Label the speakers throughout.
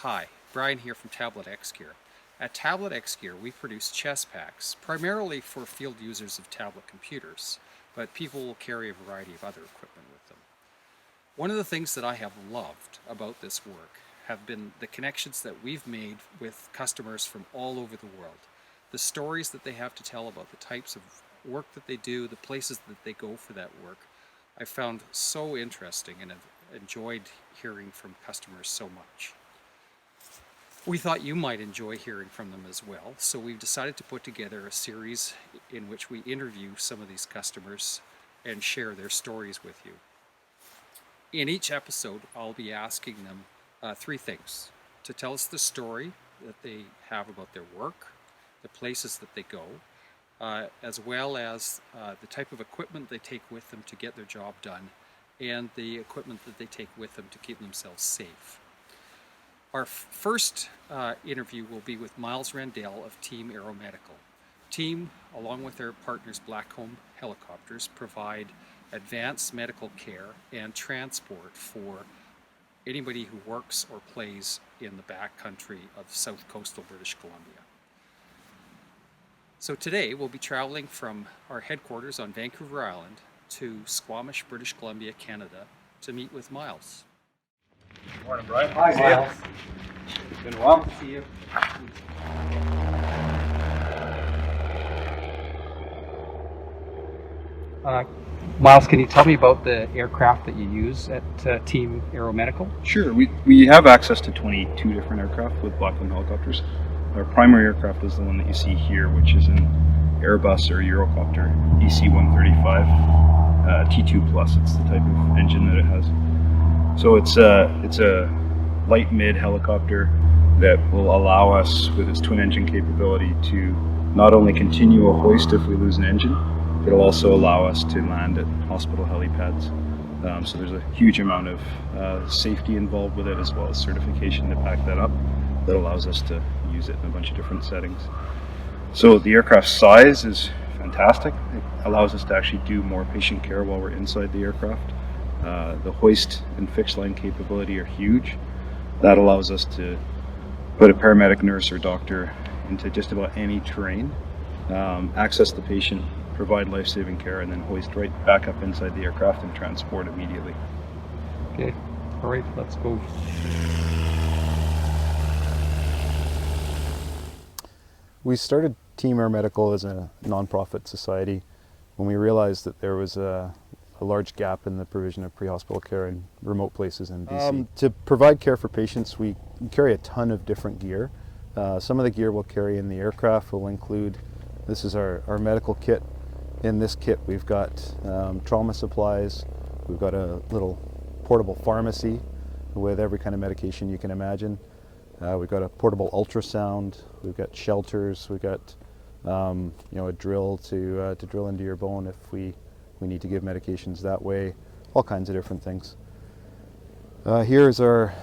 Speaker 1: Hi, Brian here from Tablet X Gear. At Tablet X Gear, we produce chest packs, primarily for field users of tablet computers, but people will carry a variety of other equipment with them. One of the things that I have loved about this work have been the connections that we've made with customers from all over the world. The stories that they have to tell about the types of work that they do, the places that they go for that work, I found so interesting and have enjoyed hearing from customers so much. We thought you might enjoy hearing from them as well, so we've decided to put together a series in which we interview some of these customers and share their stories with you. In each episode, I'll be asking them three things: to tell us the story that they have about their work, the places that they go, as well as the type of equipment they take with them to get their job done, and the equipment that they take with them to keep themselves safe. Our first interview will be with Miles Randell of TEAAM Aeromedical. TEAAM, along with their partners Blackcomb Helicopters, provide advanced medical care and transport for anybody who works or plays in the backcountry of south coastal British Columbia. So today we'll be traveling from our headquarters on Vancouver Island to Squamish, British Columbia, Canada, to meet with Miles.
Speaker 2: Good morning, Brian.
Speaker 1: Hi, Miles.
Speaker 2: It's been a while.
Speaker 1: See you. Miles, can you tell me about the aircraft that you use at TEAAM Aeromedical?
Speaker 2: Sure. We have access to 22 different aircraft with Blackcomb Helicopters. Our primary aircraft is the one that you see here, which is an Airbus or Eurocopter EC-135 T2 Plus. It's the type of engine that it has. So it's a light mid helicopter that will allow us, with its twin engine capability, to not only continue a hoist if we lose an engine, but it'll also allow us to land at hospital helipads. So there's a huge amount of safety involved with it, as well as certification to back that up, that allows us to use it in a bunch of different settings. So the aircraft's size is fantastic. It allows us to actually do more patient care while we're inside the aircraft. The hoist and fixed line capability are huge. That allows us to put a paramedic, nurse, or doctor into just about any terrain, access the patient, provide life-saving care, and then hoist right back up inside the aircraft and transport immediately.
Speaker 1: Okay, all right, let's go.
Speaker 3: We started TEAAM Aeromedical as a non-profit society when we realized that there was a large gap in the provision of pre-hospital care in remote places in BC. To provide care for patients, we carry a ton of different gear. Some of the gear we'll carry in the aircraft will include, this is our medical kit. In this kit we've got trauma supplies, we've got a little portable pharmacy with every kind of medication you can imagine. We've got a portable ultrasound, we've got shelters, we've got a drill to drill into your bone if we need to give medications that way, all kinds of different things. Here's our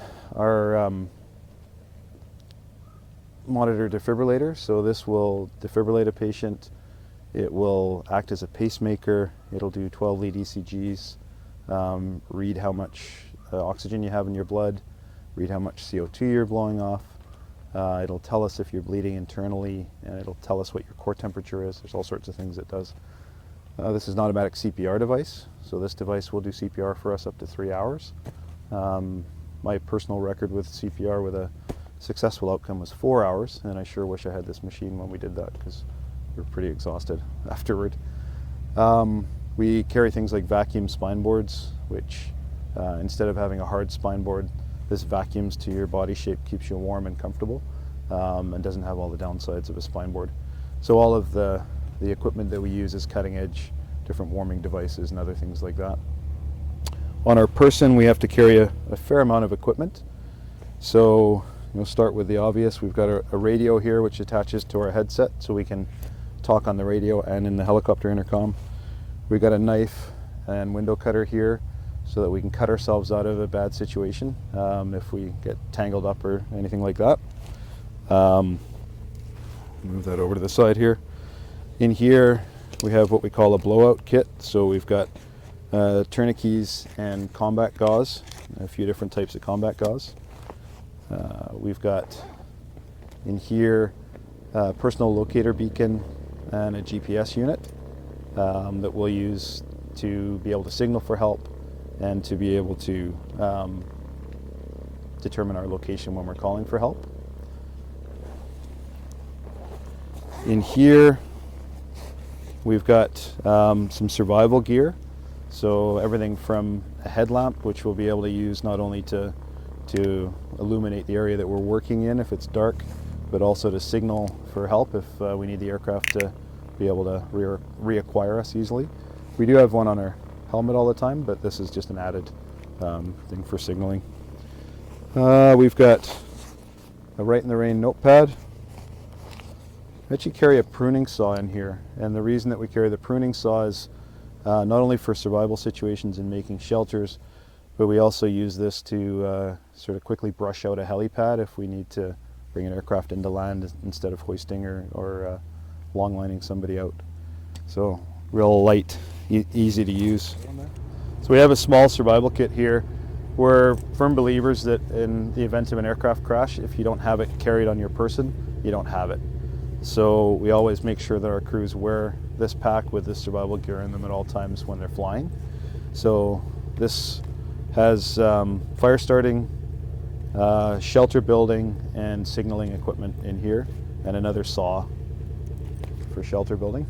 Speaker 3: monitor defibrillator. So this will defibrillate a patient. It will act as a pacemaker. It'll do 12 lead ECGs, read how much oxygen you have in your blood, read how much CO2 you're blowing off. It'll tell us if you're bleeding internally, and it'll tell us what your core temperature is. There's all sorts of things it does. This is an automatic CPR device, so this device will do CPR for us up to 3 hours. My personal record with CPR with a successful outcome was 4 hours, and I sure wish I had this machine when we did that, because we were pretty exhausted afterward. We carry things like vacuum spine boards, which instead of having a hard spine board, this vacuums to your body shape, keeps you warm and comfortable, and doesn't have all the downsides of a spine board. So all of the equipment that we use is cutting edge, different warming devices and other things like that. On our person, we have to carry a fair amount of equipment. So start with the obvious. We've got a radio here which attaches to our headset so we can talk on the radio and in the helicopter intercom. We've got a knife and window cutter here so that we can cut ourselves out of a bad situation if we get tangled up or anything like that. Move that over to the side here. In here we have what we call a blowout kit. So we've got tourniquets and combat gauze, a few different types of combat gauze. We've got in here a personal locator beacon and a GPS unit that we'll use to be able to signal for help and to be able to determine our location when we're calling for help. In here we've got some survival gear, so everything from a headlamp, which we'll be able to use not only to illuminate the area that we're working in if it's dark, but also to signal for help if we need the aircraft to be able to reacquire us easily. We do have one on our helmet all the time, but this is just an added thing for signaling. We've got a Right in the Rain notepad. We actually carry a pruning saw in here, and the reason that we carry the pruning saw is not only for survival situations and making shelters, but we also use this to sort of quickly brush out a helipad if we need to bring an aircraft into land instead of hoisting or long lining somebody out. So real light, easy to use. So we have a small survival kit here. We're firm believers that in the event of an aircraft crash, if you don't have it carried on your person, you don't have it. So we always make sure that our crews wear this pack with this survival gear in them at all times when they're flying. So this has fire starting, shelter building, and signaling equipment in here, and another saw for shelter building.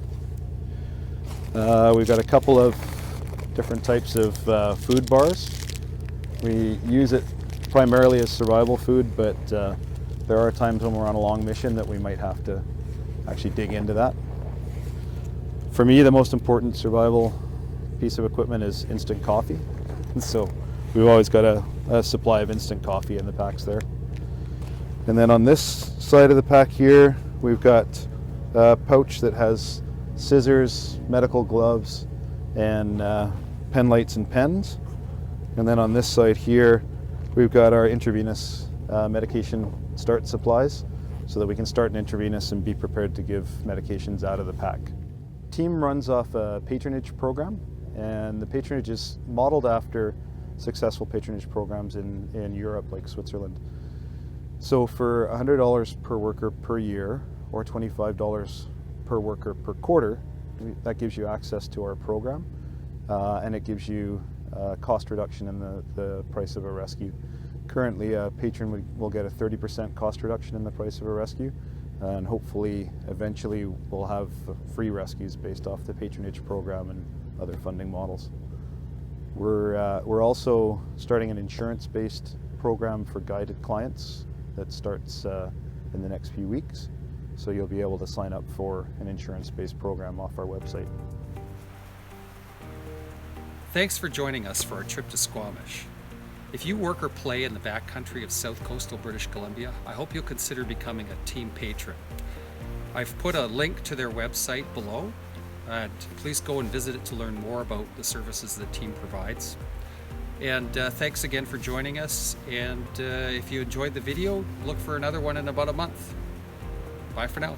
Speaker 3: We've got a couple of different types of food bars. We use it primarily as survival food, but there are times when we're on a long mission that we might have to actually dig into that. For me, the most important survival piece of equipment is instant coffee. So we've always got a supply of instant coffee in the packs there. And then on this side of the pack here, we've got a pouch that has scissors, medical gloves, and pen lights and pens. And then on this side here, we've got our intravenous medication start supplies so that we can start an intravenous and be prepared to give medications out of the pack. TEAM runs off a patronage program, and the patronage is modeled after successful patronage programs in Europe, like Switzerland. So for $100 per worker per year, or $25 per worker per quarter, that gives you access to our program, and it gives you cost reduction in the price of a rescue. Currently, a patron will get a 30% cost reduction in the price of a rescue, and hopefully, eventually, we'll have free rescues based off the patronage program and other funding models. We're also starting an insurance-based program for guided clients that starts in the next few weeks. So you'll be able to sign up for an insurance-based program off our website.
Speaker 1: Thanks for joining us for our trip to Squamish. If you work or play in the backcountry of South Coastal British Columbia, I hope you'll consider becoming a TEAM patron. I've put a link to their website below, and please go and visit it to learn more about the services that TEAM provides. And thanks again for joining us, and if you enjoyed the video, look for another one in about a month. Bye for now.